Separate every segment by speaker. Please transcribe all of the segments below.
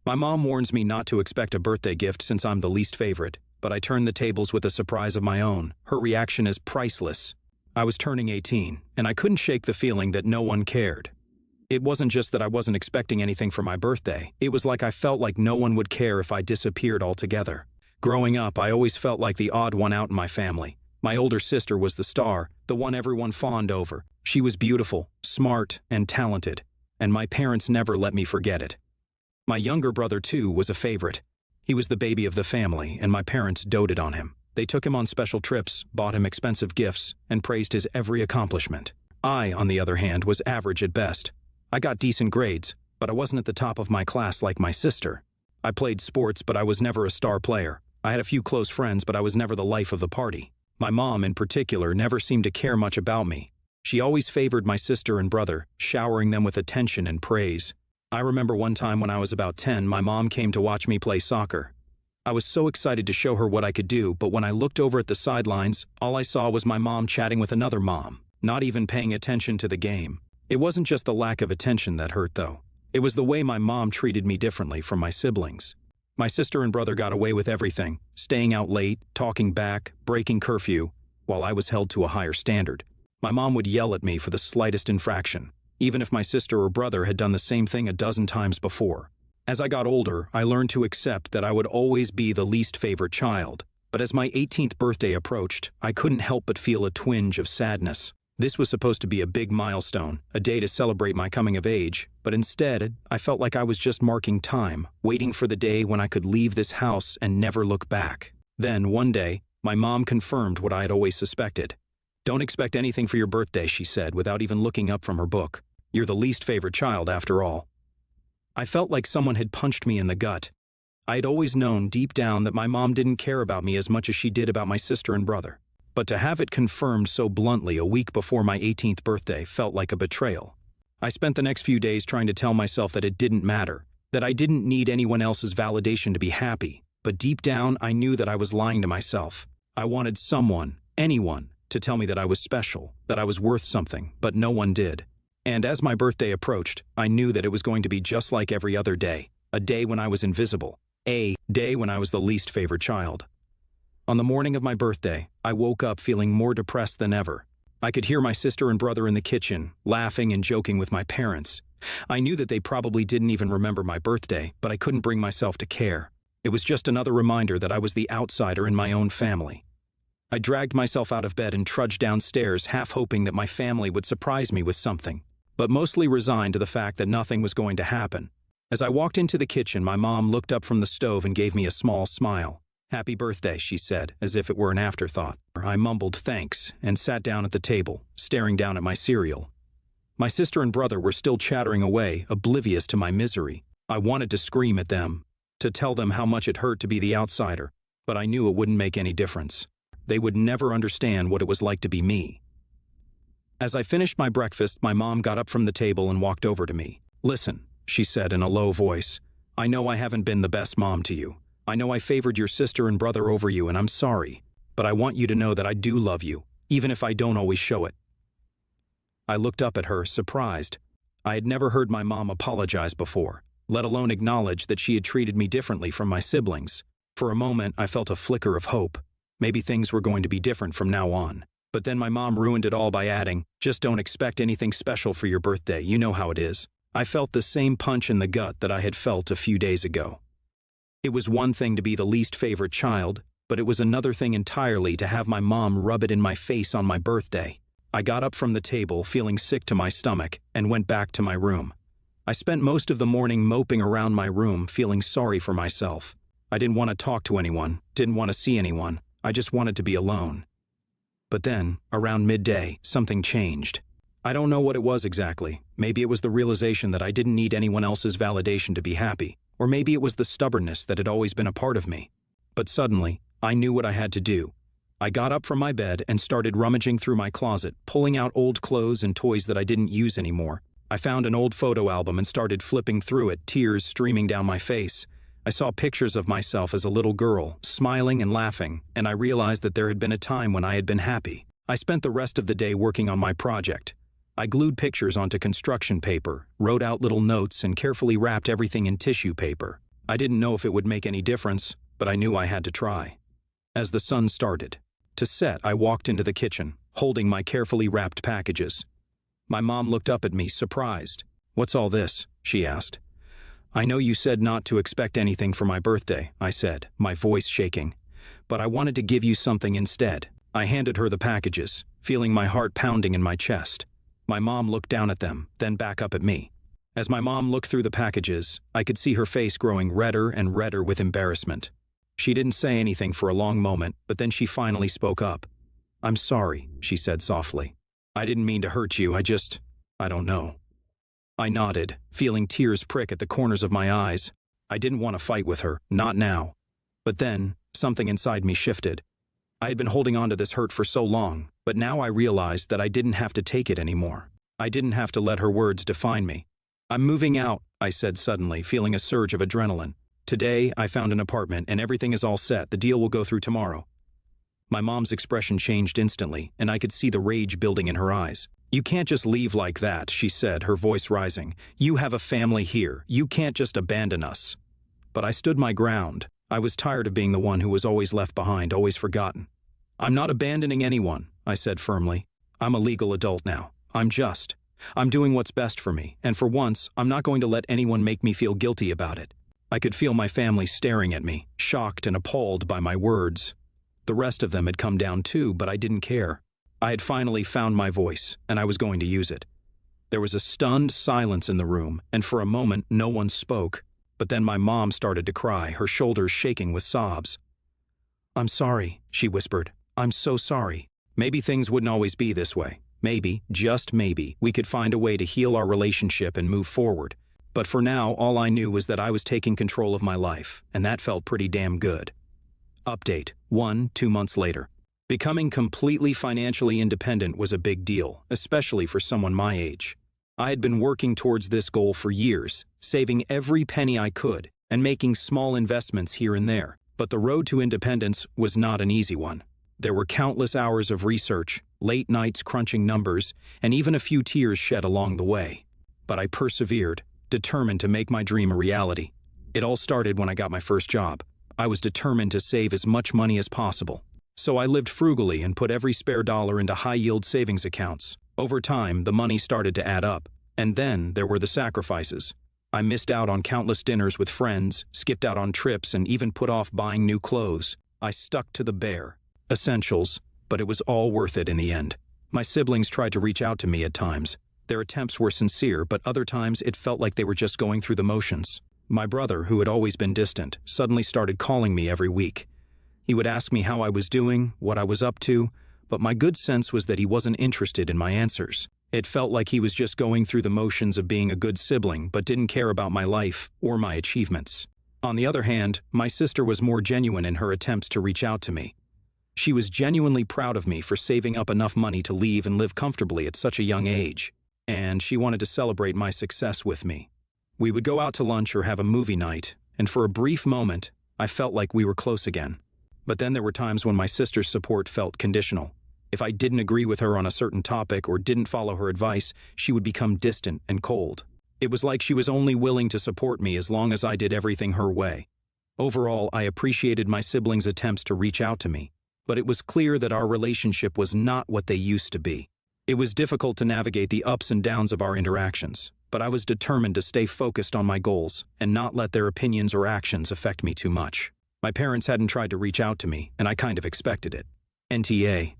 Speaker 1: My mom warns me not to expect a birthday gift since I'm the least favorite, but I turn the tables with a surprise of my own. Her reaction is priceless. I was turning 18, and I couldn't shake the feeling that no one cared. It wasn't just that I wasn't expecting anything for my birthday, it was like I felt like no one would care if I disappeared altogether. Growing up, I always felt like the odd one out in my family. My older sister was the star, the one everyone fawned over. She was beautiful, smart, and talented, and my parents never let me forget it. My younger brother, too, was a favorite. He was the baby of the family, and my parents doted on him. They took him on special trips, bought him expensive gifts, and praised his every accomplishment. I, on the other hand, was average at best. I got decent grades, but I wasn't at the top of my class like my sister. I played sports, but I was never a star player. I had a few close friends, but I was never the life of the party. My mom, in particular, never seemed to care much about me. She always favored my sister and brother, showering them with attention and praise. I remember one time when I was about 10, my mom came to watch me play soccer. I was so excited to show her what I could do, but when I looked over at the sidelines, all I saw was my mom chatting with another mom, not even paying attention to the game. It wasn't just the lack of attention that hurt, though. It was the way my mom treated me differently from my siblings. My sister and brother got away with everything, staying out late, talking back, breaking curfew, while I was held to a higher standard. My mom would yell at me for the slightest infraction, even if my sister or brother had done the same thing a dozen times before. As I got older, I learned to accept that I would always be the least favorite child, but as my 18th birthday approached, I couldn't help but feel a twinge of sadness. This was supposed to be a big milestone, a day to celebrate my coming of age, but instead, I felt like I was just marking time, waiting for the day when I could leave this house and never look back. Then, one day, my mom confirmed what I had always suspected. "Don't expect anything for your birthday," she said, without even looking up from her book. "You're the least favorite child, after all." I felt like someone had punched me in the gut. I had always known deep down that my mom didn't care about me as much as she did about my sister and brother. But to have it confirmed so bluntly a week before my 18th birthday felt like a betrayal. I spent the next few days trying to tell myself that it didn't matter, that I didn't need anyone else's validation to be happy, but deep down I knew that I was lying to myself. I wanted someone, anyone, to tell me that I was special, that I was worth something, but no one did. And as my birthday approached, I knew that it was going to be just like every other day, a day when I was invisible, a day when I was the least favored child. On the morning of my birthday, I woke up feeling more depressed than ever. I could hear my sister and brother in the kitchen, laughing and joking with my parents. I knew that they probably didn't even remember my birthday, but I couldn't bring myself to care. It was just another reminder that I was the outsider in my own family. I dragged myself out of bed and trudged downstairs, half hoping that my family would surprise me with something, but mostly resigned to the fact that nothing was going to happen. As I walked into the kitchen, my mom looked up from the stove and gave me a small smile. "Happy birthday," she said, as if it were an afterthought. I mumbled thanks and sat down at the table, staring down at my cereal. My sister and brother were still chattering away, oblivious to my misery. I wanted to scream at them, to tell them how much it hurt to be the outsider, but I knew it wouldn't make any difference. They would never understand what it was like to be me. As I finished my breakfast, my mom got up from the table and walked over to me. "Listen," she said in a low voice, "I know I haven't been the best mom to you. I know I favored your sister and brother over you, and I'm sorry, but I want you to know that I do love you, even if I don't always show it." I looked up at her, surprised. I had never heard my mom apologize before, let alone acknowledge that she had treated me differently from my siblings. For a moment, I felt a flicker of hope. Maybe things were going to be different from now on. But then my mom ruined it all by adding, "Just don't expect anything special for your birthday, you know how it is." I felt the same punch in the gut that I had felt a few days ago. It was one thing to be the least favorite child, but it was another thing entirely to have my mom rub it in my face on my birthday. I got up from the table, feeling sick to my stomach, and went back to my room. I spent most of the morning moping around my room, feeling sorry for myself. I didn't want to talk to anyone, didn't want to see anyone. I just wanted to be alone. But then, around midday, something changed. I don't know what it was exactly. Maybe it was the realization that I didn't need anyone else's validation to be happy. Or maybe it was the stubbornness that had always been a part of me. But suddenly, I knew what I had to do. I got up from my bed and started rummaging through my closet, pulling out old clothes and toys that I didn't use anymore. I found an old photo album and started flipping through it, tears streaming down my face. I saw pictures of myself as a little girl, smiling and laughing, and I realized that there had been a time when I had been happy. I spent the rest of the day working on my project. I glued pictures onto construction paper, wrote out little notes, and carefully wrapped everything in tissue paper. I didn't know if it would make any difference, but I knew I had to try. As the sun started to set, I walked into the kitchen, holding my carefully wrapped packages. My mom looked up at me, surprised. "What's all this?" she asked. "I know you said not to expect anything for my birthday," I said, my voice shaking. "But I wanted to give you something instead." I handed her the packages, feeling my heart pounding in my chest. My mom looked down at them, then back up at me. As my mom looked through the packages, I could see her face growing redder and redder with embarrassment. She didn't say anything for a long moment, but then she finally spoke up. "I'm sorry," she said softly. "I didn't mean to hurt you, I don't know." I nodded, feeling tears prick at the corners of my eyes. I didn't want to fight with her, not now. But then, something inside me shifted. I had been holding on to this hurt for so long, but now I realized that I didn't have to take it anymore. I didn't have to let her words define me. "I'm moving out," I said suddenly, feeling a surge of adrenaline. "Today, I found an apartment and everything is all set. The deal will go through tomorrow." My mom's expression changed instantly, and I could see the rage building in her eyes. "You can't just leave like that," she said, her voice rising. "You have a family here. You can't just abandon us." But I stood my ground. I was tired of being the one who was always left behind, always forgotten. "I'm not abandoning anyone," I said firmly. "I'm a legal adult now. I'm doing what's best for me, and for once, I'm not going to let anyone make me feel guilty about it." I could feel my family staring at me, shocked and appalled by my words. The rest of them had come down too, but I didn't care. I had finally found my voice, and I was going to use it. There was a stunned silence in the room, and for a moment no one spoke. But then my mom started to cry, her shoulders shaking with sobs. "I'm sorry," she whispered. "I'm so sorry. Maybe things wouldn't always be this way. Maybe, just maybe, we could find a way to heal our relationship and move forward. But for now, all I knew was that I was taking control of my life, and that felt pretty damn good." Update: 2 months later. Becoming completely financially independent was a big deal, especially for someone my age. I had been working towards this goal for years, saving every penny I could, and making small investments here and there. But the road to independence was not an easy one. There were countless hours of research, late nights crunching numbers, and even a few tears shed along the way. But I persevered, determined to make my dream a reality. It all started when I got my first job. I was determined to save as much money as possible. So I lived frugally and put every spare dollar into high-yield savings accounts. Over time, the money started to add up. And then there were the sacrifices. I missed out on countless dinners with friends, skipped out on trips, and even put off buying new clothes. I stuck to the bare essentials, but it was all worth it in the end. My siblings tried to reach out to me at times. Their attempts were sincere, but other times it felt like they were just going through the motions. My brother, who had always been distant, suddenly started calling me every week. He would ask me how I was doing, what I was up to, but my good sense was that he wasn't interested in my answers. It felt like he was just going through the motions of being a good sibling, but didn't care about my life or my achievements. On the other hand, my sister was more genuine in her attempts to reach out to me. She was genuinely proud of me for saving up enough money to leave and live comfortably at such a young age, and she wanted to celebrate my success with me. We would go out to lunch or have a movie night, and for a brief moment, I felt like we were close again. But then there were times when my sister's support felt conditional. If I didn't agree with her on a certain topic or didn't follow her advice, she would become distant and cold. It was like she was only willing to support me as long as I did everything her way. Overall, I appreciated my siblings' attempts to reach out to me, but it was clear that our relationship was not what they used to be. It was difficult to navigate the ups and downs of our interactions, but I was determined to stay focused on my goals and not let their opinions or actions affect me too much. My parents hadn't tried to reach out to me, and I kind of expected it. NTA.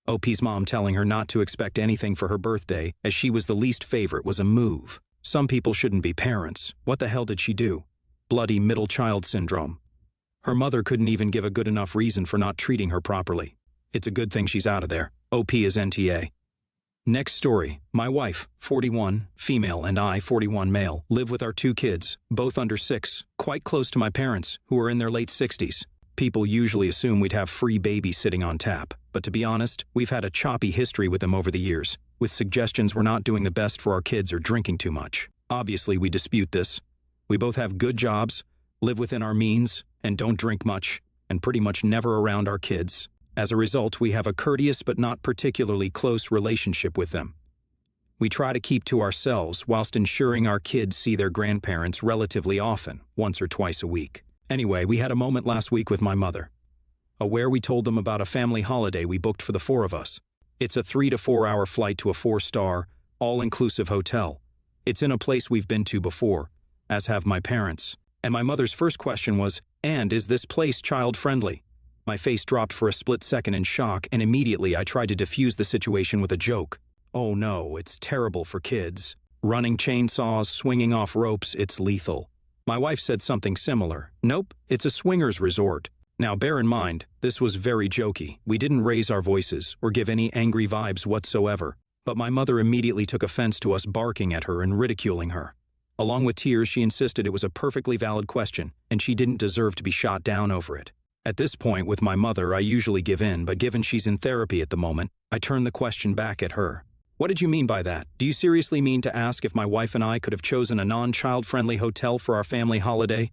Speaker 1: OP's mom telling her not to expect anything for her birthday, as she was the least favorite, was a move. Some people shouldn't be parents. What the hell did she do? Bloody middle child syndrome. Her mother couldn't even give a good enough reason for not treating her properly. It's a good thing she's out of there. OP is NTA. Next story. My wife, 41, female, and I, 41, male, live with our 2 kids, both under 6, quite close to my parents, who are in their late 60s. People usually assume we'd have free babies sitting on tap, but to be honest, we've had a choppy history with them over the years, with suggestions we're not doing the best for our kids or drinking too much. Obviously, we dispute this. We both have good jobs, live within our means, and don't drink much, and pretty much never around our kids. As a result, we have a courteous but not particularly close relationship with them. We try to keep to ourselves whilst ensuring our kids see their grandparents relatively often, once or twice a week. Anyway, we had a moment last week with my mother. Where we told them about a family holiday we booked for the 4 of us. It's a 3 to 4 hour flight to a 4-star, all-inclusive hotel. It's in a place we've been to before, as have my parents. And my mother's first question was, "And is this place child-friendly?" My face dropped for a split second in shock, and immediately I tried to defuse the situation with a joke. "Oh no, it's terrible for kids. Running chainsaws, swinging off ropes, it's lethal." My wife said something similar. "Nope, it's a swingers resort." Now bear in mind, this was very jokey. We didn't raise our voices or give any angry vibes whatsoever. But my mother immediately took offense to us barking at her and ridiculing her. Along with tears, she insisted it was a perfectly valid question, and she didn't deserve to be shot down over it. At this point, with my mother, I usually give in, but given she's in therapy at the moment, I turn the question back at her. "What did you mean by that? Do you seriously mean to ask if my wife and I could have chosen a non-child-friendly hotel for our family holiday?"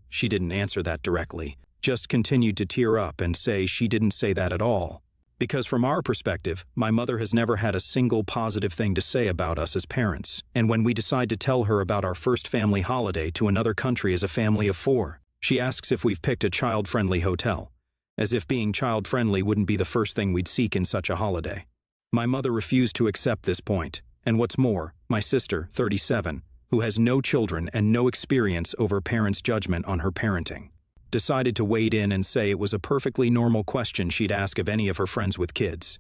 Speaker 1: She didn't answer that directly, just continued to tear up and say she didn't say that at all. Because from our perspective, my mother has never had a single positive thing to say about us as parents. And when we decide to tell her about our first family holiday to another country as a family of 4, she asks if we've picked a child-friendly hotel, as if being child-friendly wouldn't be the first thing we'd seek in such a holiday. My mother refused to accept this point, and what's more, my sister, 37, who has no children and no experience over parents' judgment on her parenting, decided to wade in and say it was a perfectly normal question she'd ask of any of her friends with kids.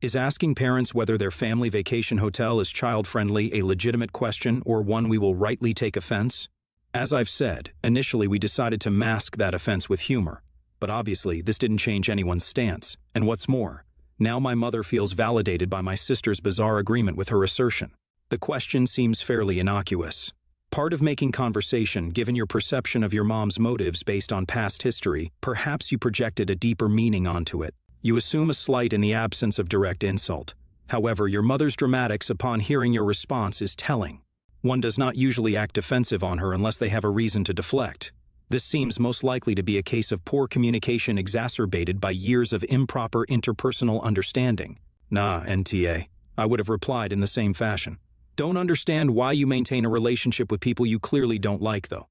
Speaker 1: Is asking parents whether their family vacation hotel is child-friendly a legitimate question or one we will rightly take offense? As I've said, initially we decided to mask that offense with humor, but obviously this didn't change anyone's stance, and what's more, now my mother feels validated by my sister's bizarre agreement with her assertion. The question seems fairly innocuous. Part of making conversation, given your perception of your mom's motives based on past history, perhaps you projected a deeper meaning onto it. You assume a slight in the absence of direct insult. However, your mother's dramatics upon hearing your response is telling. One does not usually act defensive on her unless they have a reason to deflect. This seems most likely to be a case of poor communication exacerbated by years of improper interpersonal understanding. Nah, NTA. I would have replied in the same fashion. Don't understand why you maintain a relationship with people you clearly don't like, though.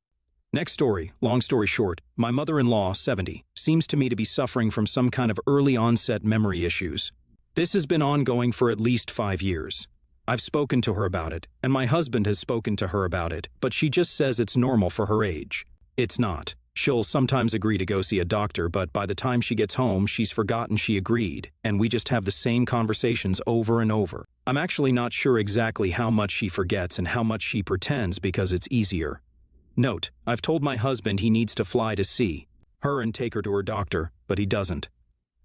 Speaker 1: Next story, long story short, my mother-in-law, 70, seems to me to be suffering from some kind of early onset memory issues. This has been ongoing for at least 5 years. I've spoken to her about it, and my husband has spoken to her about it, but she just says it's normal for her age. It's not. She'll sometimes agree to go see a doctor, but by the time she gets home, she's forgotten she agreed, and we just have the same conversations over and over. I'm actually not sure exactly how much she forgets and how much she pretends because it's easier. Note, I've told my husband he needs to fly to see her and take her to her doctor, but he doesn't.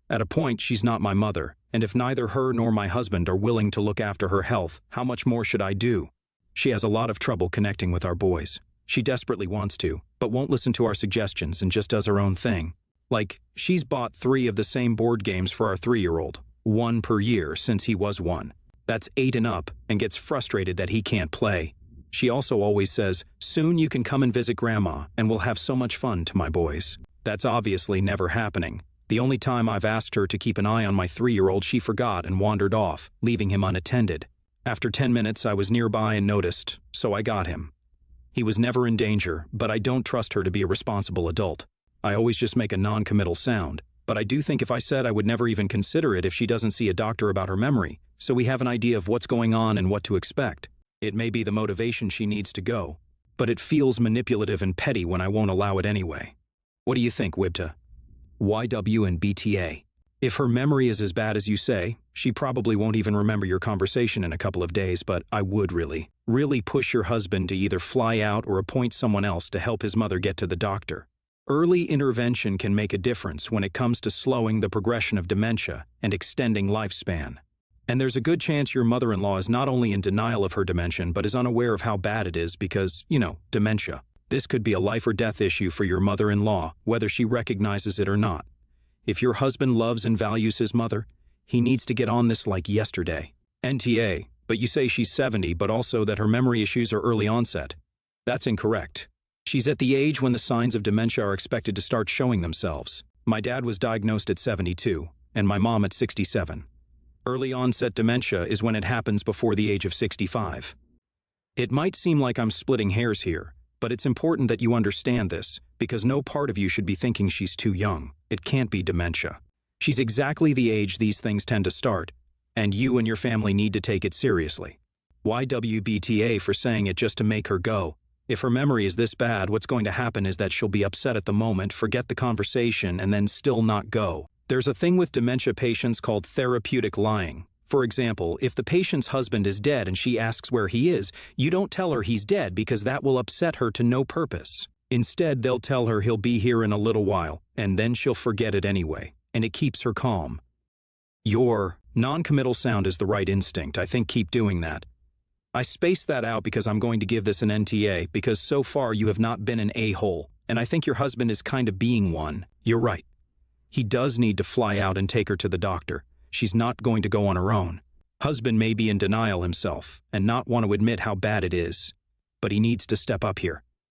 Speaker 1: At a point, she's not my mother, and if neither her nor my husband are willing to look after her health, how much more should I do? She has a lot of trouble connecting with our boys. She desperately wants to, but won't listen to our suggestions and just does her own thing. Like, she's bought 3 of the same board games for our 3-year-old, 1 per year since he was 1. That's 8 and up, and gets frustrated that he can't play. She also always says, "Soon you can come and visit Grandma, and we'll have so much fun," to my boys. That's obviously never happening. The only time I've asked her to keep an eye on my 3-year-old, she forgot and wandered off, leaving him unattended. After 10 minutes, I was nearby and noticed, so I got him. He was never in danger, but I don't trust her to be a responsible adult. I always just make a non-committal sound, but I do think if I said I would never even consider it if she doesn't see a doctor about her memory, so we have an idea of what's going on and what to expect. It may be the motivation she needs to go, but it feels manipulative and petty when I won't allow it anyway. What do you think, Wibta? YW and BTA. If her memory is as bad as you say, she probably won't even remember your conversation in a couple of days, but I would really push your husband to either fly out or appoint someone else to help his mother get to the doctor. Early intervention can make a difference when it comes to slowing the progression of dementia and extending lifespan. And there's a good chance your mother-in-law is not only in denial of her dementia but is unaware of how bad it is because, dementia. This could be a life or death issue for your mother-in-law, whether she recognizes it or not. If your husband loves and values his mother, he needs to get on this like yesterday. NTA, but you say she's 70, but also that her memory issues are early onset. That's incorrect. She's at the age when the signs of dementia are expected to start showing themselves. My dad was diagnosed at 72, and my mom at 67. Early onset dementia is when it happens before the age of 65. It might seem like I'm splitting hairs here, but it's important that you understand this, because no part of you should be thinking she's too young. It can't be dementia. She's exactly the age these things tend to start, and you and your family need to take it seriously. Why WBTA for saying it just to make her go? If her memory is this bad, what's going to happen is that she'll be upset at the moment, forget the conversation, and then still not go. There's a thing with dementia patients called therapeutic lying. For example, if the patient's husband is dead and she asks where he is, you don't tell her he's dead because that will upset her to no purpose. Instead, they'll tell her he'll be here in a little while, and then she'll forget it anyway, and it keeps her calm. Your non-committal sound is the right instinct. I think keep doing that. I spaced that out because I'm going to give this an NTA because so far you have not been an a-hole, and I think your husband is kind of being one. You're right. He does need to fly out and take her to the doctor. She's not going to go on her own. Husband may be in denial himself and not want to admit how bad it is, but he needs to step up here.